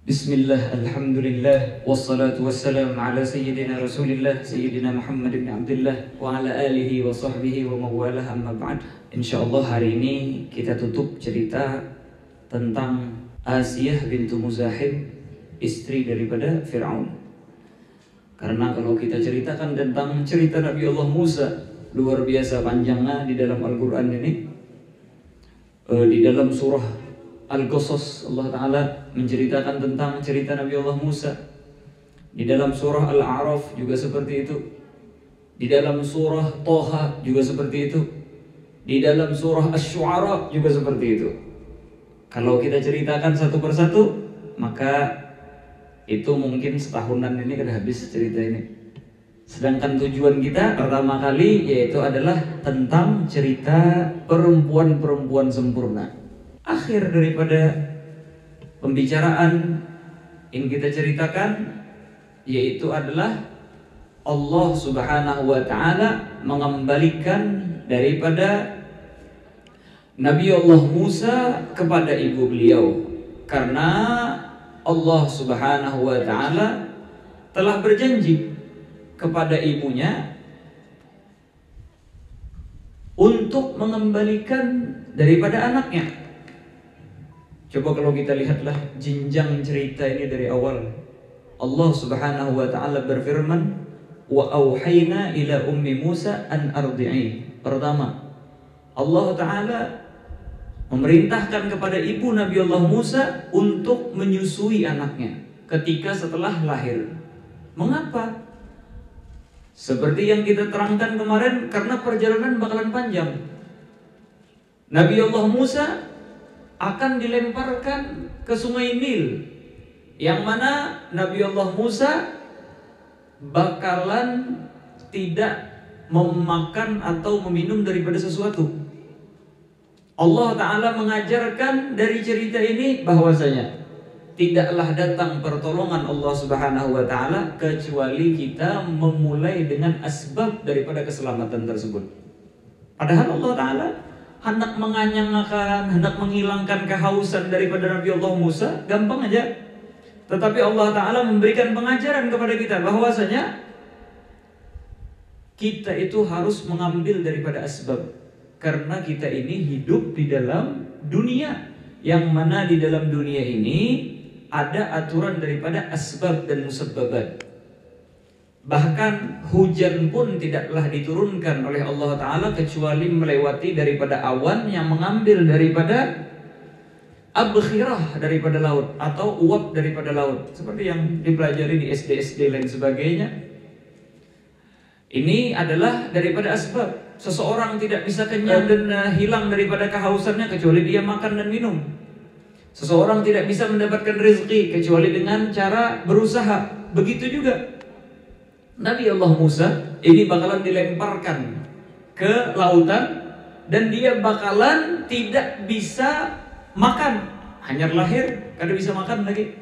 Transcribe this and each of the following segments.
Bismillah, alhamdulillah, wassalatu wassalam ala sayyidina rasulillah, sayyidina Muhammad bin Abdullah, wa ala alihi wa sahbihi wa mawalah, amma ba'd. InsyaAllah hari ini kita tutup cerita tentang Asiyah bintu Muzahim, istri daripada Fir'aun. Karena kalau kita ceritakan tentang cerita Nabi Allah Musa, luar biasa panjangnya di dalam Al-Quran ini. Di dalam surah Al-Qasas Allah Ta'ala menceritakan tentang cerita Nabi Allah Musa. Di dalam surah Al-A'raf juga seperti itu. Di dalam surah Toha juga seperti itu. Di dalam surah Asy-Syu'ara juga seperti itu. Kalau kita ceritakan satu persatu, maka itu mungkin setahunan ini kan habis cerita ini. Sedangkan tujuan kita pertama kali yaitu adalah tentang cerita perempuan-perempuan sempurna. Akhir daripada pembicaraan yang kita ceritakan yaitu adalah Allah Subhanahu wa Ta'ala mengembalikan daripada Nabi Allah Musa kepada ibu beliau, karena Allah Subhanahu wa Ta'ala telah berjanji kepada ibunya untuk mengembalikan daripada anaknya. Coba kalau kita lihatlah jenjang cerita ini dari awal. Allah Subhanahu wa Ta'ala berfirman, wa auhayna ila ummi Musa an ardi'i. Pertama, Allah Ta'ala memerintahkan kepada ibu Nabi Allah Musa untuk menyusui anaknya ketika setelah lahir. Mengapa? Seperti yang kita terangkan kemarin, karena perjalanan bakalan panjang. Nabi Allah Musa akan dilemparkan ke sungai Nil, yang mana Nabi Allah Musa bakalan tidak memakan atau meminum daripada sesuatu. Allah Ta'ala mengajarkan dari cerita ini bahwasanya tidaklah datang pertolongan Allah Subhanahu wa Ta'ala kecuali kita memulai dengan asbab daripada keselamatan tersebut. Padahal Allah Ta'ala hendak menganyangkan, hendak menghilangkan kehausan daripada Nabi Allah Musa, gampang aja. Tetapi Allah Ta'ala memberikan pengajaran kepada kita bahwasanya kita itu harus mengambil daripada asbab. Karena kita ini hidup di dalam dunia, yang mana di dalam dunia ini ada aturan daripada asbab dan musabbabat. Bahkan hujan pun tidaklah diturunkan oleh Allah Ta'ala kecuali melewati daripada awan yang mengambil daripada abkhirah daripada laut atau uap daripada laut, seperti yang dipelajari di SD lain sebagainya. Ini adalah daripada asbab. Seseorang tidak bisa kenyang dan hilang daripada kehausannya kecuali dia makan dan minum. Seseorang tidak bisa mendapatkan rezeki kecuali dengan cara berusaha. Begitu juga Nabi Allah Musa ini bakalan dilemparkan ke lautan dan dia bakalan tidak bisa makan. Hanya lahir, kada bisa makan lagi.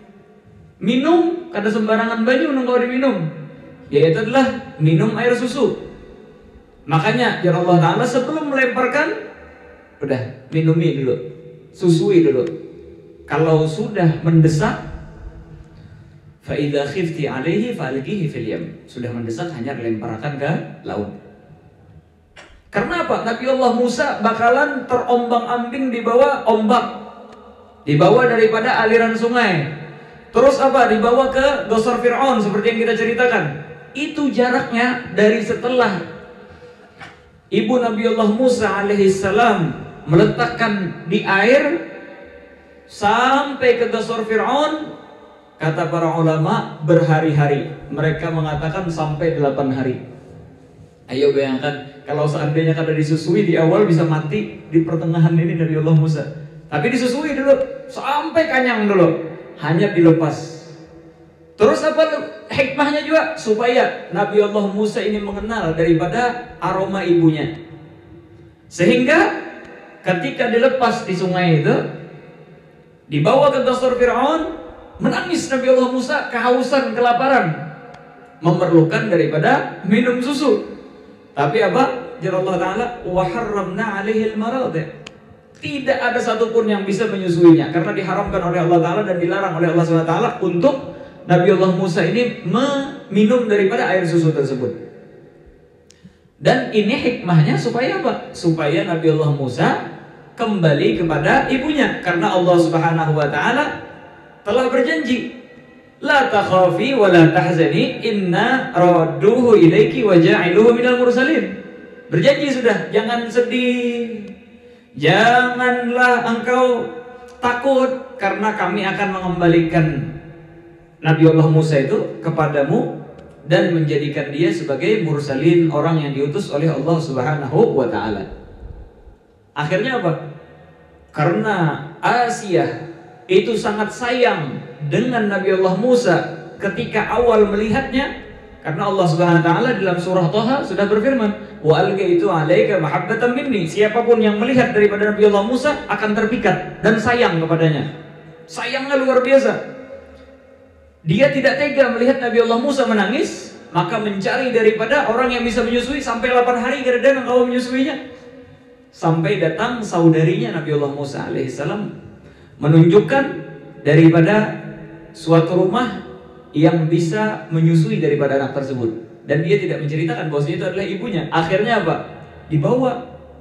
Minum, kada sembarangan banyu nunggu diminum. Yaitu adalah minum air susu. Makanya jar Allah Ta'ala sebelum melemparkan, udah minumi dulu, susui dulu. Kalau sudah mendesak, فَإِذَا خِفْتِ عَلَيْهِ فَأَلْقِهِ فِي الْيَمِّ. Sudah mendesak, hanya lemparkan ke laut. Karena apa? Nabi Allah Musa bakalan terombang-ambing di bawah ombak, dibawa daripada aliran sungai. Terus apa? Dibawa ke gosor Fir'aun seperti yang kita ceritakan. Itu jaraknya dari setelah ibu Nabi Allah Musa alaihissalam meletakkan di air sampai ke gosor Fir'aun. Kata para ulama berhari-hari. Mereka mengatakan sampai 8 hari. Ayo bayangkan kalau seandainya kada disusui di awal bisa mati di pertengahan ini Nabi Allah Musa. Tapi disusui dulu sampai kanyang dulu, hanya dilepas. Terus apa hikmahnya juga? Supaya Nabi Allah Musa ini mengenal daripada aroma ibunya. Sehingga ketika dilepas di sungai itu, dibawa ke gosor Fir'aun, menangis Nabi Allah Musa, kehausan, kelaparan, memerlukan daripada minum susu. Tapi apa? Jar Allah Ta'ala, wa harramna 'alaihi al-maradi'. Tidak ada satupun yang bisa menyusuinya karena diharamkan oleh Allah Ta'ala dan dilarang oleh Allah SWT untuk Nabi Allah Musa ini meminum daripada air susu tersebut. Dan ini hikmahnya supaya apa? Supaya Nabi Allah Musa kembali kepada ibunya, karena Allah Subhanahu wa Ta'ala telah berjanji, la takhafi wa la tahzani inna radduhu ilaiki wa ja'iluhu minal mursalin. Berjanji sudah, jangan sedih, janganlah engkau takut, karena kami akan mengembalikan Nabi Allah Musa itu kepadamu dan menjadikan dia sebagai mursalin, orang yang diutus oleh Allah Subhanahu wa Ta'ala. Akhirnya apa? Karena Asiyah itu sangat sayang dengan Nabi Allah Musa ketika awal melihatnya, karena Allah Subhanahu wa Ta'ala dalam surah Thaha sudah berfirman, wa alqaitu 'alaika mahabbatan minni. Siapapun yang melihat daripada Nabi Allah Musa akan terpikat dan sayang kepadanya. Sayangnya luar biasa. Dia tidak tega melihat Nabi Allah Musa menangis, maka mencari daripada orang yang bisa menyusui. Sampai 8 hari kemudian engkau menyusuinya. Sampai datang saudarinya Nabi Allah Musa alaihissalam menunjukkan daripada suatu rumah yang bisa menyusui daripada anak tersebut. Dan dia tidak menceritakan bahwasanya itu adalah ibunya. Akhirnya apa? Dibawa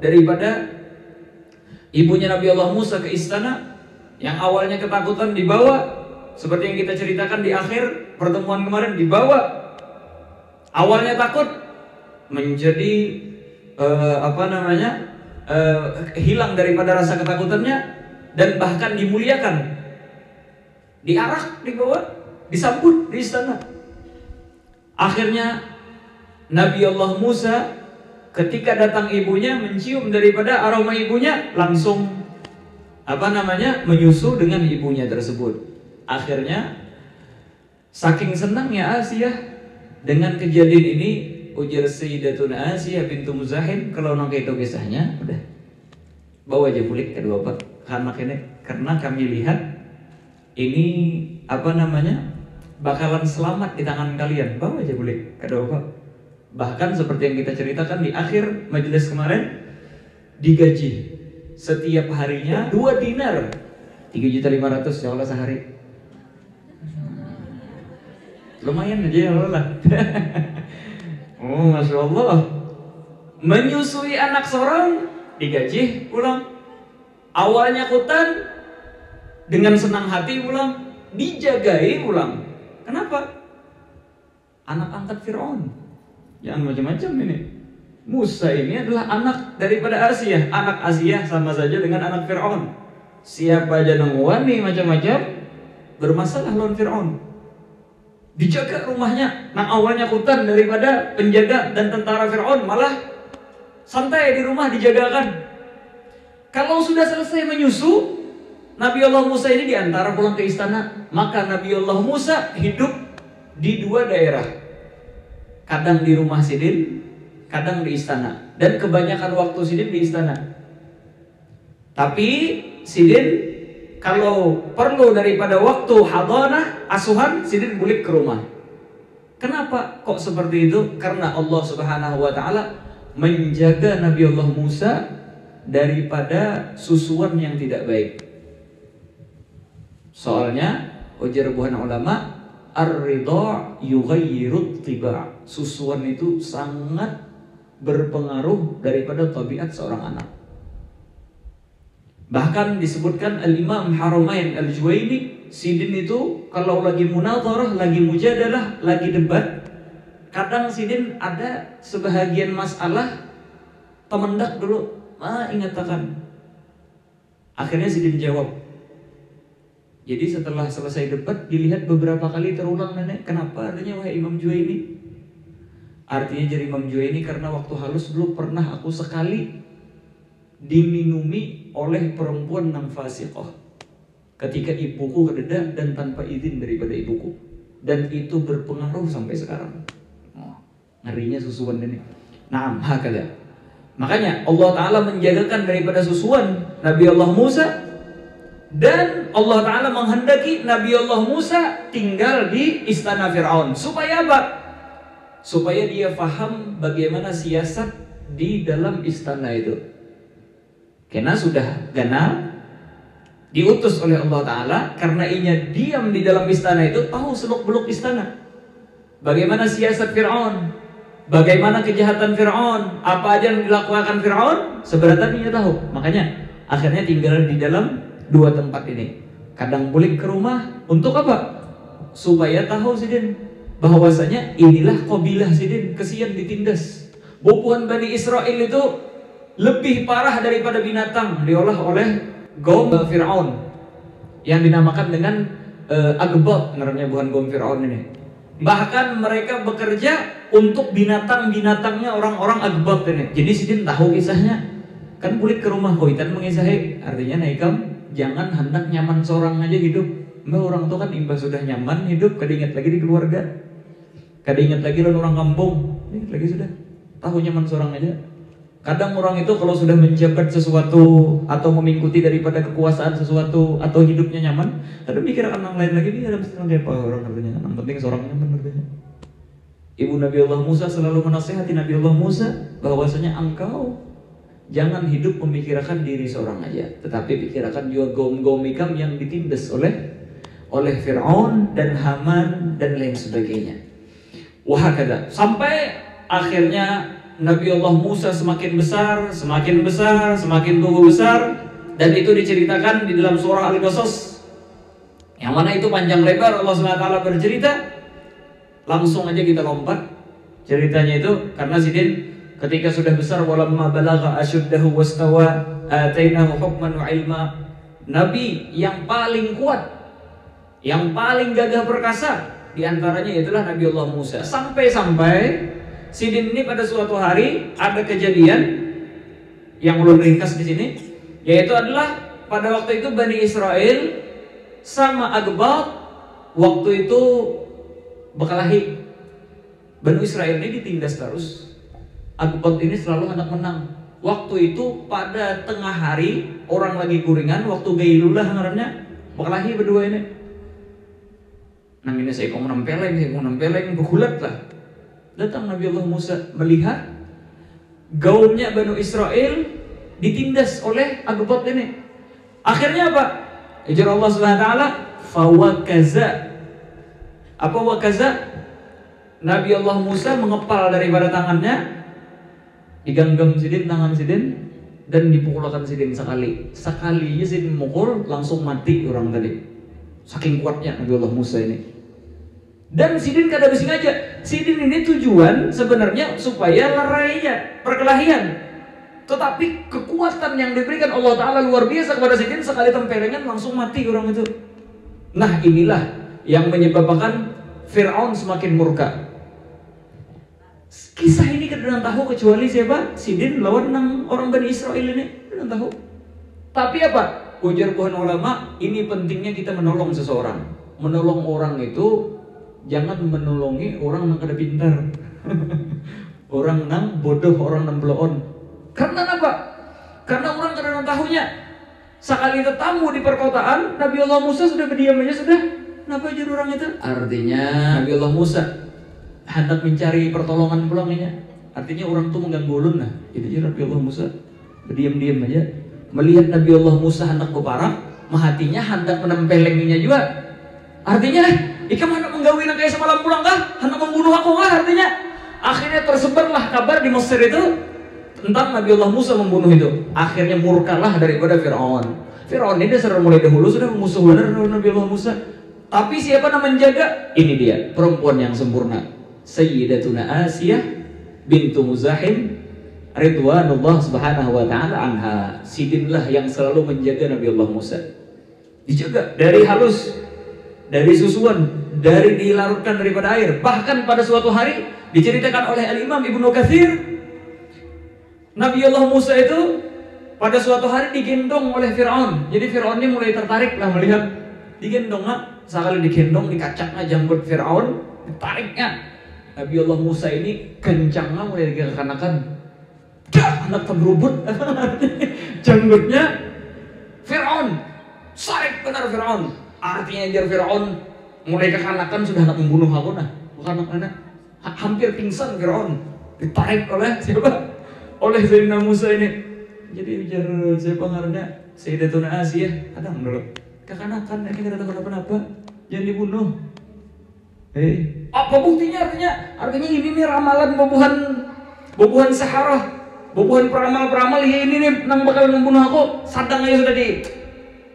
daripada ibunya Nabi Allah Musa ke istana. Yang awalnya ketakutan dibawa, seperti yang kita ceritakan di akhir pertemuan kemarin, dibawa. Awalnya takut menjadi hilang daripada rasa ketakutannya dan bahkan dimuliakan. Diarak, dibawa, disambut di istana. Akhirnya Nabi Allah Musa ketika datang ibunya mencium daripada aroma ibunya, langsung menyusu dengan ibunya tersebut. Akhirnya saking senangnya Asiyah dengan kejadian ini, ujar Sayyidatuna Asiyah bintu Muzahim, kalau nongke itu kisahnya, udah bawa aja bulik kedua bapak anak ini, karena kami lihat ini bakalan selamat di tangan kalian. Bawa aja bulik kedua bapak. Bahkan seperti yang kita ceritakan di akhir majelis kemarin, digaji setiap harinya 2 dinar, 3.500.000 ya Allah sehari. Lumayan aja ya Allah. Oh, Masya Allah. Menyusui anak seorang digaji pulang. Awalnya kutan, dengan senang hati pulang, dijagai pulang. Kenapa? Anak angkat Fir'aun. Jangan macam-macam ini. Musa ini adalah anak daripada Asiyah. Anak Asiyah sama saja dengan anak Fir'aun. Siapa aja nangwani macam-macam, bermasalah lawan Fir'aun. Dijaga rumahnya. Nah, awalnya hutan daripada penjaga dan tentara Fir'aun, malah santai di rumah dijagakan. Kalau sudah selesai menyusu, Nabi Allah Musa ini diantara pulang ke istana. Maka Nabi Allah Musa hidup di 2 daerah. Kadang di rumah Sidin, kadang di istana. Dan kebanyakan waktu Sidin di istana. Tapi Sidin kalau perlu daripada waktu hadanah, asuhan, Sidin balik ke rumah. Kenapa kok seperti itu? Karena Allah Subhanahu wa Ta'ala menjaga Nabi Allah Musa daripada susuan yang tidak baik. Soalnya ujar buhan ulama, ar-ridha yughayyirut tiba'. Susuan itu sangat berpengaruh daripada tabiat seorang anak. Bahkan disebutkan Al-Imam Haramain Al-Juwaini, Sidin itu kalau lagi munadharah, lagi mujadalah, lagi debat, kadang Sidin ada sebahagian masalah temendak dulu, ingatakan. Akhirnya Sidin jawab. Jadi setelah selesai debat, dilihat beberapa kali terulang nenek. Kenapa adanya wahai Imam Juwaini? Artinya jadi Imam Juwaini karena waktu halus dulu pernah aku sekali diminumi oleh perempuan yang fasiqah ketika ibuku kededak dan tanpa izin daripada ibuku, dan itu berpengaruh sampai sekarang. Ngerinya susuan ini. Naam, hakada. Makanya Allah Ta'ala menjagakan daripada susuan Nabi Allah Musa, dan Allah Ta'ala menghendaki Nabi Allah Musa tinggal di istana Fir'aun. Supaya apa? Supaya dia faham bagaimana siasat di dalam istana itu. Karena sudah ganal, diutus oleh Allah Ta'ala, karena inya diam di dalam istana itu, tahu seluk-beluk istana. Bagaimana siasat Fir'aun, bagaimana kejahatan Fir'aun, apa aja yang dilakukan Fir'aun, sebenarnya dia tahu. Makanya akhirnya tinggal di dalam dua tempat ini. Kadang balik ke rumah, untuk apa? Supaya tahu sidin bahwasanya inilah qabilah sidin, kesian ditindas. Bubuhan Bani Israel itu lebih parah daripada binatang diolah oleh kaum Fir'aun yang dinamakan dengan Agbab, namanya bukan kaum Fir'aun ini. Bahkan mereka bekerja untuk binatang-binatangnya orang-orang Agbab ini. Jadi sidin tahu kisahnya. Kan bulik ke rumah koitan mengisahi, artinya naikam jangan hendak nyaman seorang aja hidup. Mbak orang tuh kan imbas sudah nyaman hidup, kada ingat lagi di keluarga, kada ingat lagi lawan orang kampung, ingat lagi sudah tahu nyaman seorang aja. Kadang orang itu kalau sudah menjabat sesuatu atau mengikuti daripada kekuasaan sesuatu atau hidupnya nyaman, kadang mikir akan yang lain lagi, dia ada mesti apa orang katanya, yang penting seorang nyaman katanya. Ibu Nabi Allah Musa selalu menasihati Nabi Allah Musa bahwasanya engkau jangan hidup memikirkan diri seorang aja, tetapi pikirkan juga kaum-kaum ikam yang ditindas oleh Fir'aun dan Haman dan lain sebagainya. Wahakada, sampai akhirnya Nabi Allah Musa semakin besar, semakin besar, semakin tumbuh besar, dan itu diceritakan di dalam surah Al-Qasas, yang mana itu panjang lebar Allah SWT bercerita. Langsung aja kita lompat ceritanya itu, karena sidin ketika sudah besar, walamma balagha asyuddahu wastawa atainahu hukman wa ilma. Nabi yang paling kuat, yang paling gagah perkasa di antaranya itulah Nabi Allah Musa. Sampai sidin ini pada suatu hari ada kejadian yang belum ringkas di sini, yaitu adalah pada waktu itu Bani Israel sama Agbab waktu itu berkelahi. Bani Israel ini ditindas terus, Agbab ini selalu hendak menang. Waktu itu pada tengah hari, orang lagi kuringan, waktu gailulah ngarannya, berkelahi berdua ini. Nang ini saya mau nempeleng, bergulat lah. Datang Nabi Allah Musa melihat gaumnya Bani Israel ditindas oleh Agbab ini. Akhirnya apa? Ujar Allah Subhanahu wa taala, fawakaza. Apa wakaza? Nabi Allah Musa mengepal daripada tangannya, digenggam sidin tangan sidin dan dipukulkan sidin sekali. Sekali sidin mukul langsung mati orang tadi. Saking kuatnya Nabi Allah Musa ini. Dan sidin kada bisa aja. Sidin ini tujuan sebenarnya supaya lerainya perkelahian. Tetapi kekuatan yang diberikan Allah Ta'ala luar biasa kepada sidin, sekali tempelengan langsung mati orang itu. Nah inilah yang menyebabkan Fir'aun semakin murka. Kisah ini kadang tahu kecuali siapa? Sidin lawan orang Bani Israel ini kadang tahu. Tapi apa? Ujar Tuhan ulama, ini pentingnya kita menolong seseorang. Menolong orang itu jangan menolongi orang yang kada pintar. Orang nang bodoh, orang nang beloon. Karena apa? Karena orang kada tahunya. Sekali tetamu di perkotaan, Nabi Allah Musa sudah berdiam aja sudah. Kenapa jadi orang itu? Artinya Nabi Allah Musa hendak mencari pertolongan pulangnya. Artinya orang itu mengganggu ulun lah. Itu aja Nabi Allah Musa berdiam-diam aja. Melihat Nabi Allah Musa hendak keparang, mahatinya hendak menempelengnya juga. Artinya, ikam hendak menggawi nak kayak semalam pulang kah? Hendak membunuh aku kah? Artinya, akhirnya tersebarlah kabar di Mesir itu tentang Nabi Allah Musa membunuh itu. Akhirnya murkalah daripada Fir'aun. Fir'aun ini dasar mulai dahulu sudah musuh benar Nabi Allah Musa. Tapi siapa yang menjaga? Ini dia, perempuan yang sempurna, Sayyidatuna Asiyah bintu Muzahim Ridwanullah Subhanahu wa ta'ala anha. Sidinlah yang selalu menjaga Nabi Allah Musa. Dijaga dari halus, dari susuan, dari dilarutkan daripada air. Bahkan pada suatu hari diceritakan oleh Al-Imam Ibnu Katsir, Nabi Allah Musa itu pada suatu hari digendong oleh Fir'aun. Jadi Fir'aun ini mulai tertarik lah melihat. Digendong lah, sekali digendong dikacaknya janggut Fir'aun, ditariknya. Nabi Allah Musa ini kencangnya mulai dikekanakan. Dah, anak terberubut janggutnya Fir'aun, sarik benar Fir'aun. Artinya jar Fir'aun mulai kekanakan, sudah nak membunuh aku nah. Bukan anak hampir pingsan Fir'aun. Ditarik oleh siapa? Oleh Sayyidina Musa ini. Jadi ujar siapa ngarannya Sayyidatuna Asiyah, ada menurut kekanakan ini kada ada kenapa-napa, jangan dibunuh. Apa buktinya? Artinya ini nih ramalan bobohan saharah, bobohan peramal-peramal ya ini nih nang bakal membunuh aku. Sadang aja sudah di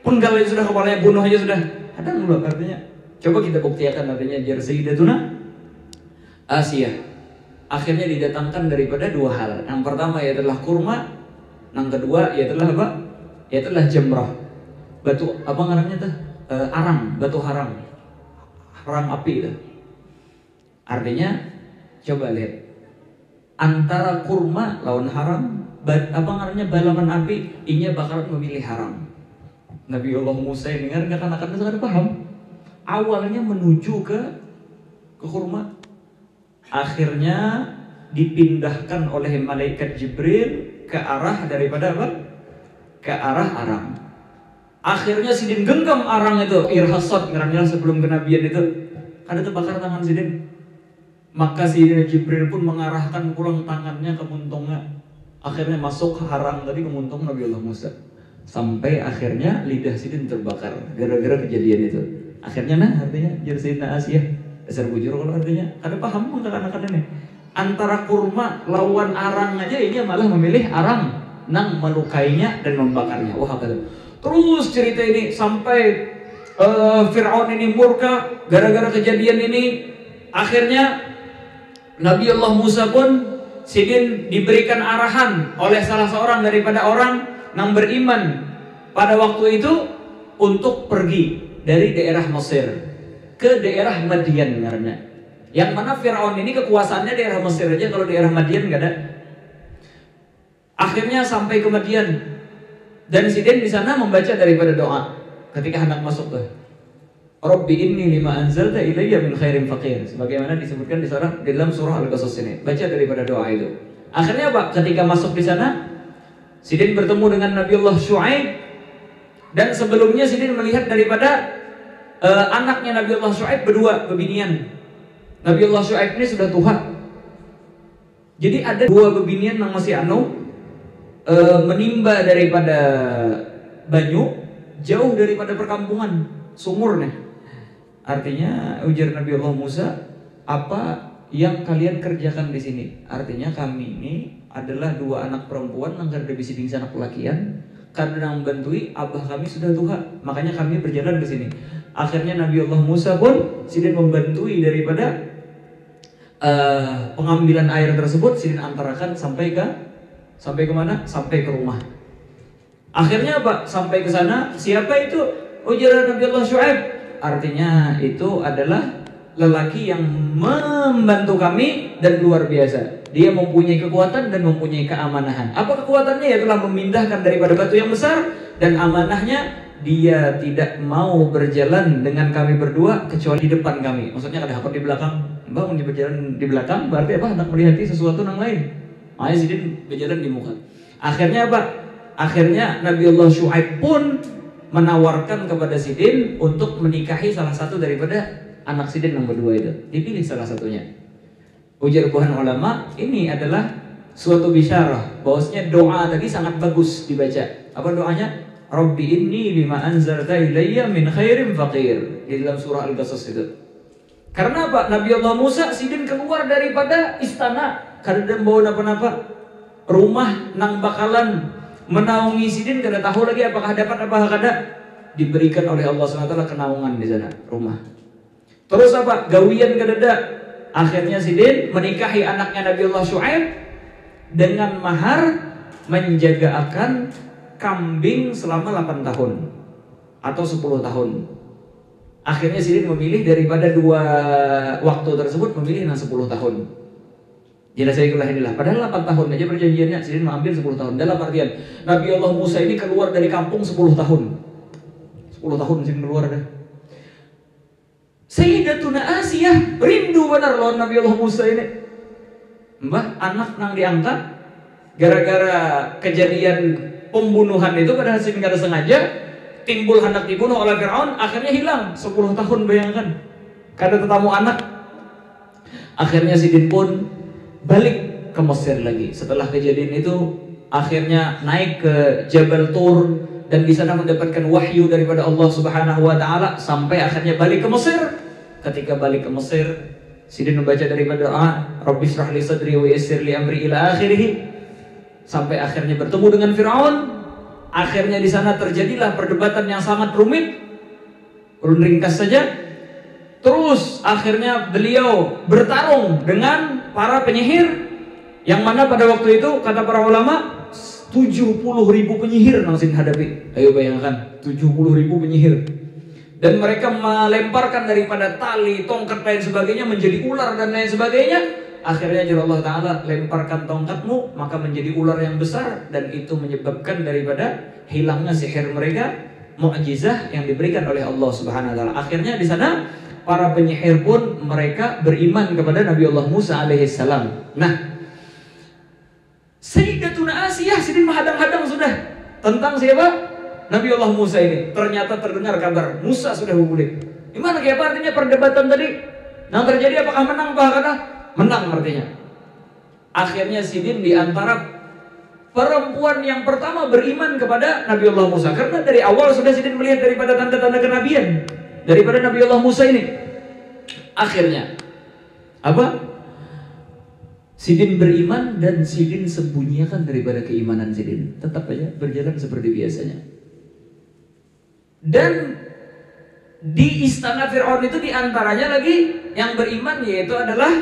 penggal aja sudah, kepalanya bunuh aja sudah. Ada menurut artinya. Coba kita buktikan artinya jar Sayyidatuna Asiyah. Akhirnya didatangkan daripada dua hal. Yang pertama ialah kurma, yang kedua ialah apa? Ialah jamrah. Batu apa namanya tuh? Arang, batu harang api itu. Artinya coba lihat antara kurma lawan haram, apa namanya balapan api, inya bakalan memilih haram. Nabi Allah Musa ini kan anak-anaknya sangat paham. Awalnya menuju ke kurma, akhirnya dipindahkan oleh malaikat Jibril ke arah daripada apa? Ke arah arang. Akhirnya Sidin genggam arang itu, irhasat ngerangnya sebelum kenabian itu, ada terbakar tangan Sidin. Maka Sidin Jibril pun mengarahkan pulang tangannya ke muntungnya. Akhirnya masuk ke harang tadi ke muntung Nabi Allah Musa. Sampai akhirnya lidah Sidin terbakar gara-gara kejadian itu. Akhirnya artinya jar Sayyidatuna Asiyah. Dasar bujur kalau artinya. Kada paham anak-anak ini. Antara kurma lawan arang aja ini malah memilih arang nang melukainya dan membakarnya. Wah kata. Terus cerita ini sampai Fir'aun ini murka gara-gara kejadian ini. Akhirnya Nabi Allah Musa pun Sidin diberikan arahan oleh salah seorang daripada orang yang beriman pada waktu itu untuk pergi dari daerah Mesir ke daerah Madian karena yang mana Fir'aun ini kekuasaannya daerah Mesir aja, kalau daerah Madian nggak ada. Akhirnya sampai ke Madian dan Sidin di sana membaca daripada doa ketika hendak masuk ke Rabbi inni lima anzalta ilayya min khairin faqir, sebagaimana disebutkan di dalam surah Al-Qasas ini. Baca daripada doa itu. Akhirnya Pak, ketika masuk di sana Sidin bertemu dengan Nabi Allah Syuaib, dan sebelumnya Sidin melihat daripada anaknya Nabi Allah Syuaib berdua bebinian. Nabi Allah Syuaib ini sudah tua. Jadi ada dua bebinian yang masih menimba daripada banyu jauh daripada perkampungan sumur nih. Artinya ujar Nabi Allah Musa, apa yang kalian kerjakan di sini? Artinya kami ini adalah dua anak perempuan yang kada bisa bingsa anak pelakian, karena membantui abah kami sudah tua, makanya kami berjalan ke sini. Akhirnya Nabi Allah Musa pun Sidin membantui daripada pengambilan air tersebut. Sidin antarakan sampai ke mana? Sampai ke rumah. Akhirnya apa? Sampai ke sana. Siapa itu? Ujar Nabi Allah Syuaib. Artinya itu adalah lelaki yang membantu kami dan luar biasa. Dia mempunyai kekuatan dan mempunyai keamanahan. Apa kekuatannya? Ya telah memindahkan daripada batu yang besar, dan amanahnya dia tidak mau berjalan dengan kami berdua kecuali di depan kami. Maksudnya ada hakot di belakang. Mbak mau berjalan di belakang berarti apa? Hendak melihat sesuatu yang lain. Makanya Sidin berjalan di muka. Akhirnya apa? Akhirnya Nabi Allah Syuaib pun menawarkan kepada Sidin untuk menikahi salah satu daripada anak Sidin yang berdua itu. Dipilih salah satunya. Ujar buhan ulama, ini adalah suatu bisyarah bahwasanya doa tadi sangat bagus dibaca. Apa doanya? Rabbi inni lima anzalta ilayya min khairin faqir, di dalam surah Al-Qasas itu. Karena apa? Nabi Allah Musa Sidin keluar daripada istana, kada bawa apa-apa. Rumah nang bakalan menaungi Sidin kada tahu lagi apakah dapat apa kada. Diberikan oleh Allah SWT kenaungan di sana rumah. Terus apa? Gawian kada ada. Akhirnya Sidin menikahi anaknya Nabi Allah Syuaib dengan mahar menjaga akan kambing selama 8 tahun atau 10 tahun. Akhirnya Sidin memilih daripada dua waktu tersebut, memilih yang 10 tahun. Jelas inilah. Padahal 8 tahun aja perjanjiannya, Sidin mengambil 10 tahun. Dalam artian Nabi Allah Musa ini keluar dari kampung 10 tahun. 10 tahun Sidin keluar dah. Sayyidatuna Asiyah rindu benar lawan Nabi Allah Musa ini. Mbah, anak nang diangkat gara-gara kejadian pembunuhan itu pada hasil kada sengaja timbul hendak dibunuh oleh Fir'aun, akhirnya hilang 10 tahun, bayangkan. Kada tetamu anak. Akhirnya Sidin pun balik ke Mesir lagi. Setelah kejadian itu akhirnya naik ke Jabal Tur dan di sana mendapatkan wahyu daripada Allah Subhanahu wa taala sampai akhirnya balik ke Mesir. Ketika balik ke Mesir, Sidin membaca daripada doa, Rabbi shrah li sadri wa yassir li amri ila akhirih. Sampai akhirnya bertemu dengan Firaun. Akhirnya di sana terjadilah perdebatan yang sangat rumit. Ulun ringkas saja. Terus akhirnya beliau bertarung dengan para penyihir, yang mana pada waktu itu kata para ulama 70.000 penyihir yang Sidin hadapi. Ayo bayangkan 70.000 penyihir. Dan mereka melemparkan daripada tali, tongkat lain sebagainya menjadi ular dan lain sebagainya. Akhirnya Allah Ta'ala lemparkan tongkatmu, maka menjadi ular yang besar, dan itu menyebabkan daripada hilangnya sihir mereka, mukjizah yang diberikan oleh Allah Subhanahu wa taala. Akhirnya di sana para penyihir pun mereka beriman kepada Nabi Allah Musa alaihissalam. Nah, Sayyidatuna Asiyah Sidin menghadang-hadang sudah tentang siapa? Nabi Allah Musa ini. Ternyata terdengar kabar Musa sudah berkulit. Gimana kayak apa artinya perdebatan tadi? Yang terjadi apakah menang apa kata? Menang artinya. Akhirnya Sidin di antara perempuan yang pertama beriman kepada Nabi Allah Musa. Karena dari awal sudah Sidin melihat daripada tanda-tanda kenabian daripada Nabi Allah Musa ini. Akhirnya apa? Sidin beriman dan Sidin sembunyikan daripada keimanan Sidin. Tetap aja berjalan seperti biasanya. Dan di istana Fir'aun itu diantaranya lagi yang beriman yaitu adalah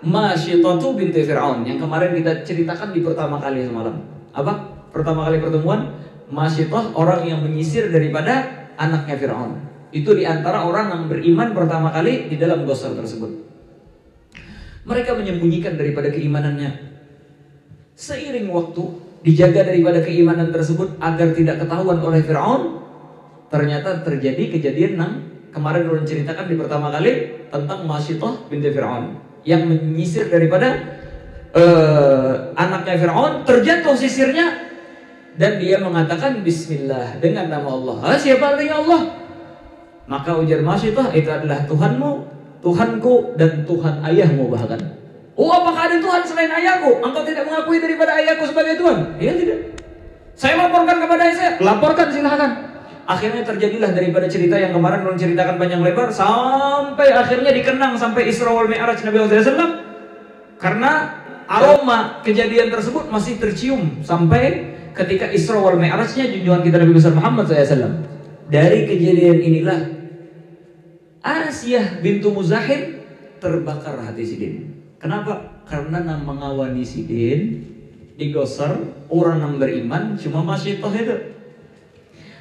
Masyitatu binti Fir'aun, yang kemarin kita ceritakan di pertama kali semalam. Apa? Pertama kali pertemuan, Masyitah orang yang menyisir daripada anaknya Fir'aun. Itu diantara orang yang beriman pertama kali di dalam gosor tersebut. Mereka menyembunyikan daripada keimanannya. Seiring waktu, dijaga daripada keimanan tersebut agar tidak ketahuan oleh Fir'aun. Ternyata terjadi kejadian yang kemarin udah ceritakan di pertama kali tentang Masyitah binti Fir'aun, yang menyisir daripada anaknya Fir'aun. Terjatuh sisirnya dan dia mengatakan Bismillah, dengan nama Allah. Siapa artinya Allah? Maka ujar Masyitah, itu adalah Tuhanmu, Tuhanku, dan Tuhan ayahmu bahkan. Oh, apakah ada Tuhan selain ayahku? Engkau tidak mengakui daripada ayahku sebagai Tuhan? Iya tidak. Saya laporkan kepada saya. Laporkan, silahkan. Akhirnya terjadilah daripada cerita yang kemarin belum ceritakan panjang lebar, sampai akhirnya dikenang sampai Isra wal Mi'raj Nabi SAW. Karena aroma kejadian tersebut masih tercium sampai ketika Isra wal Mi'rajnya junjungan kita Nabi besar Muhammad SAW. Dari kejadian inilah Asiyah bintu Muzahim terbakar hati Sidin. Kenapa? Karena yang mengawani Sidin digosor orang yang beriman cuma Masyitah itu.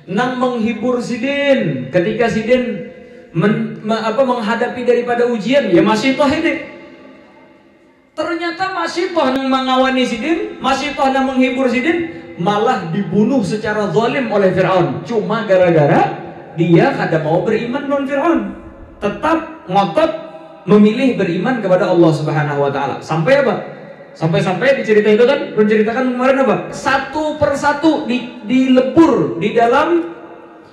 Nang menghibur Sidin ketika Sidin menghadapi daripada ujian, ya Masyitah ini. Ternyata Masyitah yang mengawani Sidin, Masyitah yang menghibur Sidin, malah dibunuh secara zalim oleh Fir'aun. Cuma gara-gara dia kada mau beriman non Fir'aun, tetap ngotot memilih beriman kepada Allah Subhanahu wa taala. Sampai apa? Sampai-sampai di cerita itu kan menceritakan kemarin apa? Satu persatu dilebur di dalam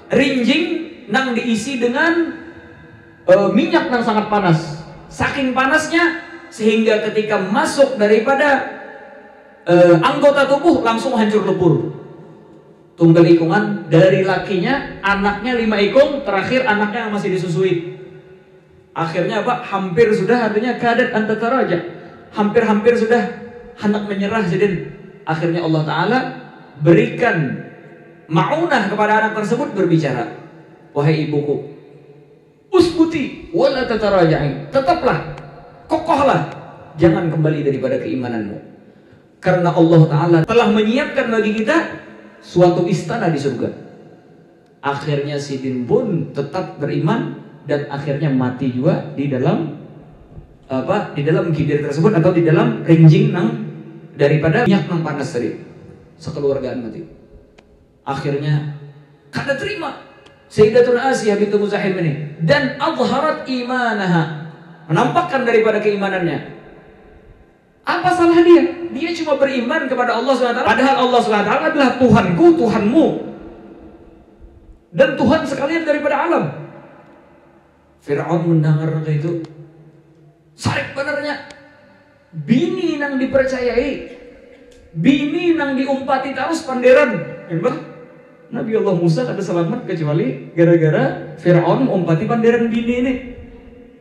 rinjing nang diisi dengan minyak yang sangat panas. Saking panasnya sehingga ketika masuk daripada anggota tubuh langsung hancur lebur. Tunggal ikungan dari lakinya, anaknya 5 ikung, terakhir anaknya yang masih disusui. Akhirnya apa? Hampir sudah, artinya kadat antataraja. Hampir-hampir sudah hendak menyerah Sidin. Akhirnya Allah Ta'ala berikan ma'unah kepada anak tersebut berbicara. Wahai ibuku, usbuti wala tataraja'i, tetaplah, kokohlah, jangan kembali daripada keimananmu. Karena Allah Ta'ala telah menyiapkan bagi kita suatu istana di surga. Akhirnya Sidin pun tetap beriman dan akhirnya mati juga di dalam di dalam gidir tersebut atau di dalam rinjing nang daripada minyak nang panas tadi. Sekeluargaan mati. Akhirnya kada terima Sayyidatuna Asiyah bintu Muzahim ini dan azharat imanaha, menampakkan daripada keimanannya. Apa salah dia? Dia cuma beriman kepada Allah SWT, padahal Allah SWT adalah Tuhanku, Tuhanmu, dan Tuhan sekalian daripada alam. Fir'aun mendengar itu, sarik benernya bini yang dipercayai Bini nang diumpati terus panderan. Embah Nabi Allah Musa kada selamat kecuali gara-gara Fir'aun mengumpati panderan bini ini.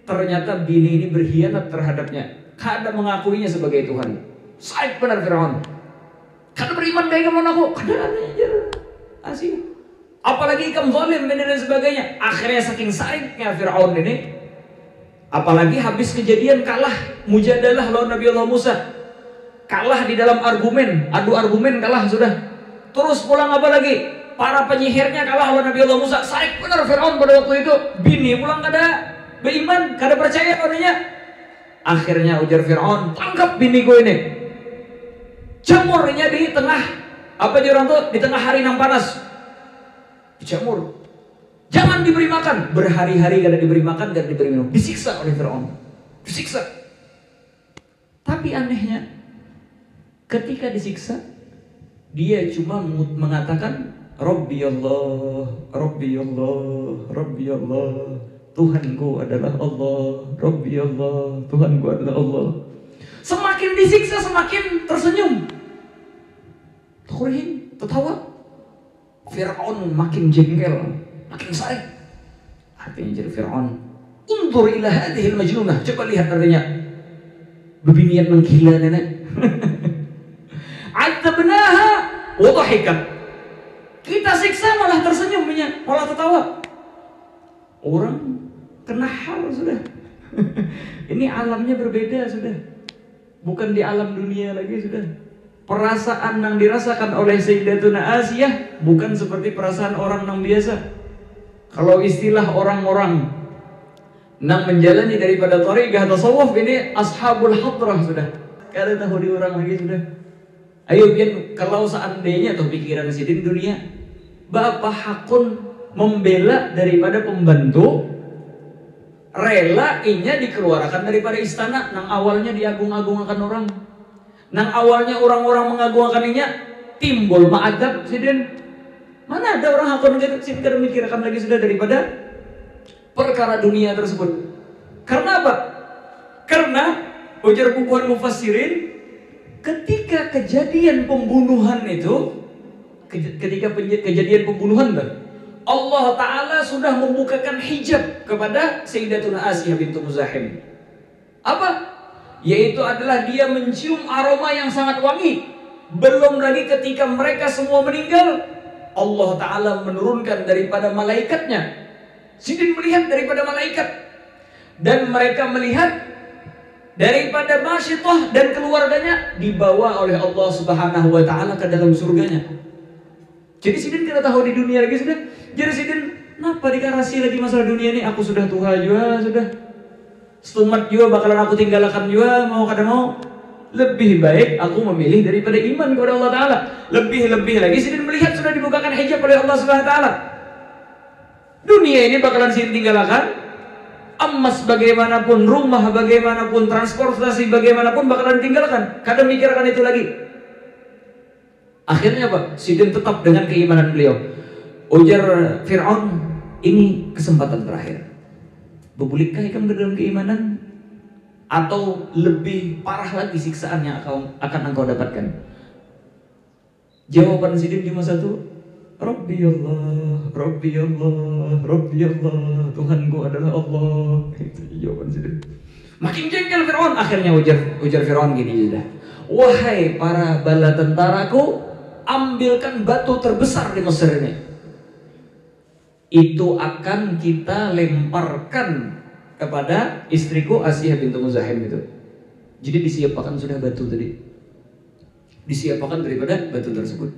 Ternyata bini ini berkhianat terhadapnya. Kada mengakuinya sebagai Tuhan. Said benar Fir'aun. Kada beriman kayak kamu aku. Kada aja. Asih. Apalagi ikam zalim dan sebagainya. Akhirnya saking saidnya Fir'aun ini, apalagi habis kejadian kalah mujadalah lawan Nabi Allah Musa. Kalah di dalam argumen, adu argumen kalah sudah. Terus pulang apa lagi? Para penyihirnya kalah lawan Nabi Allah Musa. Saik benar Fir'aun pada waktu itu. Bini pulang kada beriman, kada percaya padanya. Akhirnya ujar Fir'aun, tangkap biniku ini. Jamurnya di tengah, apa dia orang tuh? Di tengah hari yang panas. Dijamur. Jangan diberi makan. Berhari-hari kada diberi makan, kada diberi minum. Disiksa oleh Fir'aun. Disiksa. Tapi anehnya, ketika disiksa, dia cuma mengatakan Rabbi Allah, Rabbi Allah, Rabbi Allah, Tuhanku adalah Allah, Rabbi Allah, Tuhanku adalah Allah. Semakin disiksa semakin tersenyum, tertawa. Fir'aun makin jengkel, makin saik. Artinya jadi Fir'aun, undur ila hadhil majnunah. Coba lihat adanya bebinian menggila nenek. Adzabnaha wa dhahikat. Kita siksa malah tersenyumnya, malah tertawa. Orang kena hal sudah. Ini alamnya berbeda sudah. Bukan di alam dunia lagi sudah. Perasaan yang dirasakan oleh Sayyidatuna Asiyah bukan seperti perasaan orang yang biasa. Kalau istilah orang-orang yang menjalani daripada thariqah tasawuf ini ashabul hadrah sudah. Kada tahu di orang lagi sudah. Ayo biar kalau seandainya tuh pikiran sidin dunia, bapak hakun membela daripada pembantu, rela inya dikeluarkan daripada istana, nang awalnya diagung-agungkan orang, nang awalnya orang-orang mengagungkan inya, timbul ma'adab sidin. Mana ada orang hakun sidin kada mikirkan lagi sudah daripada perkara dunia tersebut. Karena apa? Karena ujar bubuhan mufassirin, ketika kejadian pembunuhan itu, ketika kejadian pembunuhan, Allah Ta'ala sudah membukakan hijab kepada Sayyidatuna Asiyah bintu Muzahim. Apa? Yaitu adalah dia mencium aroma yang sangat wangi. Belum lagi ketika mereka semua meninggal, Allah Ta'ala menurunkan daripada malaikatnya. Sidin melihat daripada malaikat. Dan mereka melihat daripada Masyitah dan keluarganya dibawa oleh Allah Subhanahu wa Ta'ala ke dalam surganya. Jadi sidin kita tahu di dunia lagi sudah. Jadi sidin, kenapa dikarasi lagi masalah dunia ini? Aku sudah tua juga sudah. Setumat juga bakalan aku tinggalkan juga, mau kada mau. Lebih baik aku memilih daripada iman kepada Allah Ta'ala. Lebih-lebih lagi sidin melihat sudah dibukakan hijab oleh Allah Subhanahu wa Ta'ala. Dunia ini bakalan sidin tinggalkan. Emas bagaimanapun, rumah bagaimanapun, transportasi bagaimanapun bakalan tinggalkan. Kadang mikirkan itu lagi. Akhirnya apa? Sidin tetap dengan keimanan beliau. Ujar Fir'aun, ini kesempatan terakhir. Bebulikkah ikam ke dalam keimanan? Atau lebih parah lagi siksaan yang akan engkau dapatkan? Jawaban Sidin cuma satu, Rabbi Allah, Rabbi Allah, Rabbi Allah, Tuhanku adalah Allah. Itu jawaban Sidin. Makin jengkel Fir'aun. Akhirnya ujar Fir'aun gini sudah, wahai para bala tentaraku, ambilkan batu terbesar di Mesir ini. Itu akan kita lemparkan kepada istriku Asiyah bintu Muzahim itu. Jadi disiapkan sudah batu tadi. Disiapkan daripada batu tersebut.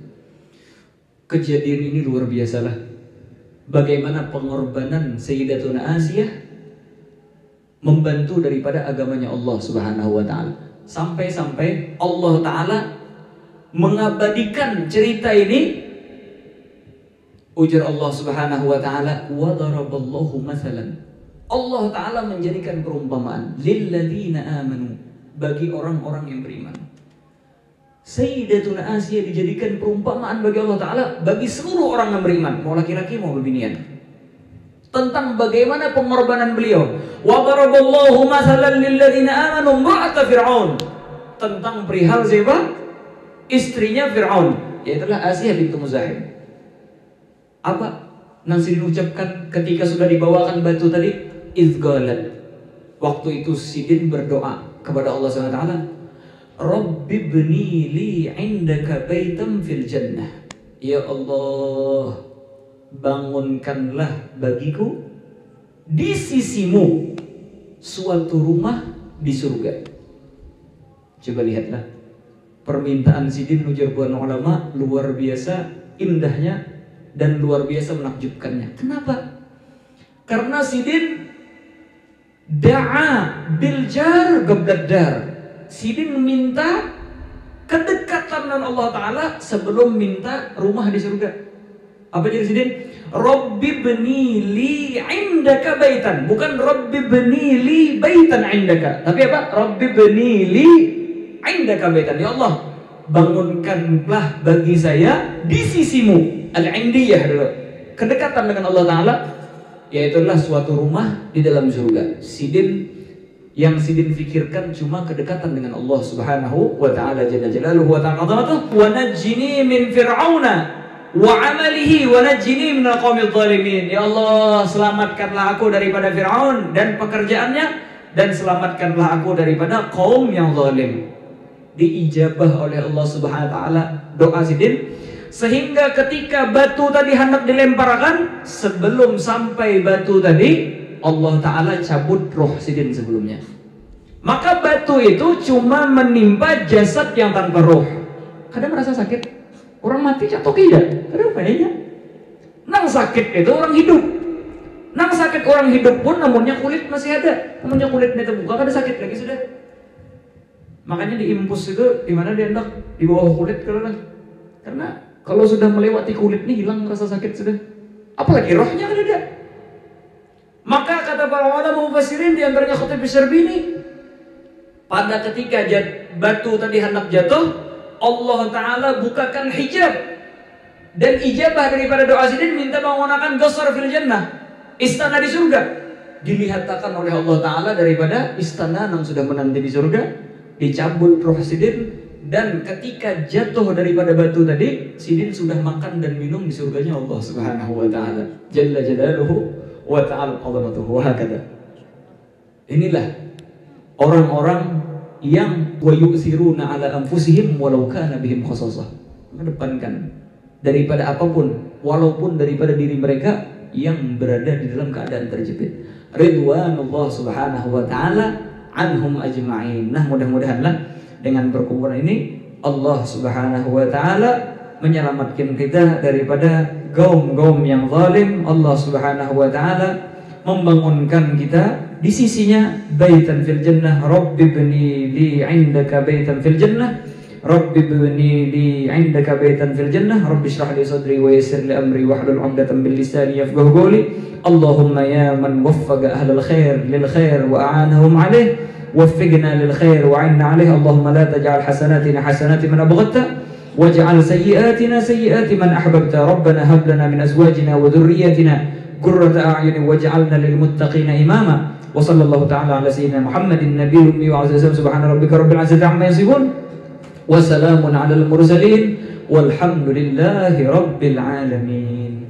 Kejadian ini luar biasa lah. Bagaimana pengorbanan Sayyidatuna Asiyah membantu daripada agamanya Allah Subhanahu wa Ta'ala. Sampai-sampai Allah Ta'ala mengabadikan cerita ini. Ujar Allah Subhanahu wa Ta'ala, wa daraballahu mathalan. Allah Ta'ala menjadikan perumpamaan lilladzina amanu, bagi orang-orang yang beriman. Sayyidatuna Asiyah dijadikan perumpamaan bagi Allah Ta'ala bagi seluruh orang yang beriman, mau laki-laki mau binian, tentang bagaimana pengorbanan beliau. Wa daraballahu mathalan lilladzina amanu imra'ata Fir'aun, tentang perihal siapa? istrinya Fir'aun, yaitulah Asiyah bintu Muzahim. Apa yang Sidin ucapkan ketika sudah dibawakan batu tadi? Izgalat. Waktu itu Sidin berdoa kepada Allah SWT, Rabbi bni li indaka baitam fil jannah. Ya Allah, bangunkanlah bagiku di sisimu suatu rumah di surga. Coba lihatlah permintaan Sidin, ujar para ulama, luar biasa indahnya dan luar biasa menakjubkannya. Kenapa? Karena Sidin da'a bil jar qabla dar. Sidin meminta kedekatan dengan Allah Ta'ala sebelum minta rumah di surga. Apa jadi Sidin? Rabbi bni li indaka baitan. Bukan Rabbi bni li baitan indaka, tapi apa? Rabbi bni li indaka baitan. Ya Allah, bangunkanlah bagi saya di sisimu. Al-indiyah dulu, kedekatan dengan Allah Ta'ala, yaitulah suatu rumah di dalam surga. Yang Sidin fikirkan cuma kedekatan dengan Allah Subhanahu wa Ta'ala jalla jalaluhu wa ta'ala. Wa najjini min fir'auna wa 'amalihi wa najjini min al-qaumidh dhalimin. Ya Allah, selamatkanlah aku daripada Fir'aun dan pekerjaannya, dan selamatkanlah aku daripada kaum yang zalim. Diijabah oleh Allah Subhanahu wa Ta'ala doa Sidin, sehingga ketika batu tadi hendak dilemparkan, sebelum sampai batu tadi, Allah Ta'ala cabut roh Sidin sebelumnya. Maka batu itu cuma menimpa jasad yang tanpa roh. Kadang merasa sakit, orang mati jatuh tidak. Kenapa ya? Nang sakit itu orang hidup. Nang sakit orang hidup pun namunnya kulit masih ada. Namunnya kulitnya terbuka, kada sakit lagi sudah. Makanya diimpus itu dimana dia hendak di bawah kulit karena kalau sudah melewati kulit nih hilang rasa sakit sudah. Apalagi rohnya kan ada. Maka kata para ulama mufassirin di antaranya Khatib Syarbini, pada ketika batu tadi hendak jatuh, Allah Ta'ala bukakan hijab dan ijabah daripada doa Sidin, minta bangunakan qasr fil jannah, istana di surga. Dilihatkan oleh Allah Ta'ala daripada istana yang sudah menanti di surga, dicabut roh Sidin, dan ketika jatuh daripada batu tadi, Sidin sudah makan dan minum di surganya Allah Subhanahu wa Ta'ala jalla jalaluhu wa ta'ala azamatuhu wa hakada. Inilah orang-orang yang wa yu'siruna ala anfusihim walau kana bihim khasasah, mengedepankan daripada apapun walaupun daripada diri mereka yang berada di dalam keadaan terjepit. Ridwanullah Subhanahu wa Ta'ala anhum ajma'in. Nah, mudah-mudahanlah dengan perkumpulan ini Allah Subhanahu wa Ta'ala menyelamatkan kita daripada kaum-kaum yang zalim. Allah Subhanahu wa Ta'ala membangunkan kita di sisinya baitan fil jannah. Rabbi bni li indaka baitan fil jannah. Rabbi bni li indaka baitan fil jannah. Rabbi shrah li sadri wa yassir li amri wahlul 'uqdatam min lisani yafqahu qawli. Allahumma ya man waffaqa ahlal khair lil khair wa a'anahum 'alayh, waffiqna lil khair wa 'inna 'alayh. Allahumma la taj'al hasanatina hasanati man abghadta waj'al sayyi'atina sayyi'ati man ahbabta. Rabbana hab lana min azwajina wa dhurriyyatina qurrata a'yunin waj'alna lil muttaqina imama. Wa sallallahu ta'ala ala sayyidina Muhammadin nabiyil ummi wa ala alihi subhana rabbika rabbil 'izzati 'amma yasifun wa salamun 'alal mursalin walhamdulillahi rabbil 'alamin.